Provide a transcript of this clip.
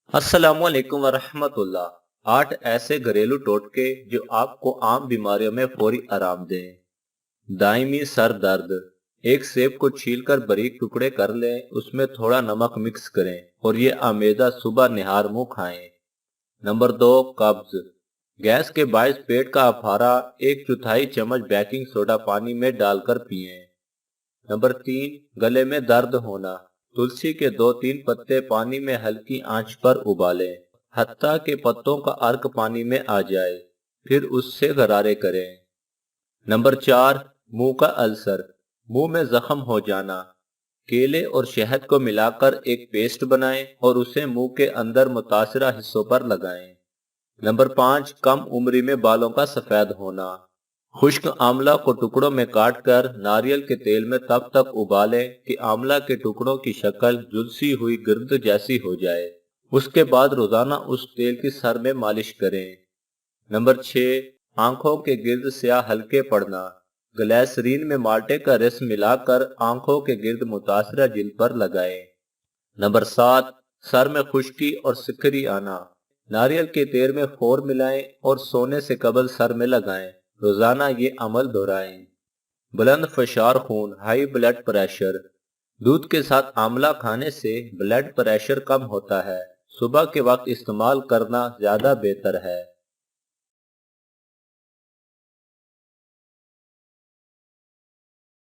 अस्सलाम वालेकुम वरहमतुल्लाह। 8 ऐसे घरेलू टोटके जो आपको आम बीमारियों में फौरी आराम दें। दायमी सर दर्द। एक सेब को छीलकर बारीक टुकड़े कर लें, उसमें थोड़ा नमक मिक्स करें और ये आमेदा सुबह निहार मुंह खाएं। नंबर 2, कब्ज। गैस के बायस पेट का अफारा 1/4 चम्मच बेकिंग सोडा पानी में डालकर पिएं। नंबर 3, गले में दर्द होना। तुलसी के 2-3 पत्ते पानी में हल्की आंच पर उबालें, हत्ता के पत्तों का अर्क पानी में आ जाए, फिर उससे गरारे करें। नंबर 4, मुंह का अल्सर, मुंह में जख्म हो जाना। केले और शहद को मिलाकर एक पेस्ट बनाएं और उसे मुंह के अंदर मुतासरा हिस्सों पर लगाएं। नंबर 5, कम उम्री में बालों का सफेद होना। खुश्क आंवला को टुकड़ों में काटकर नारियल के तेल में तब तक उबालें कि आंवला के टुकड़ों की शक्ल झुलसी हुई गिर्द जैसी हो जाए। उसके बाद रोजाना उस तेल की सर में मालिश करें। नंबर 6, आंखों के गिर्द स्याह हल्के पड़ना। ग्लिसरीन में माल्टे का रस मिलाकर आंखों के गिर्द मुतासरा जिल्द पर लगाएं। नंबर 7, सर में खुश्की और सिकरी आना। नारियल के तेल में खोर मिलाएं और सोने से कबल सर में लगाएं। रोजाना ये अमल दोहराएं। बुलंद फशार खून, हाई ब्लड प्रेशर। दूध के साथ आंवला खाने से ब्लड प्रेशर कम होता है। सुबह के वक्त इस्तेमाल करना ज्यादा बेहतर है।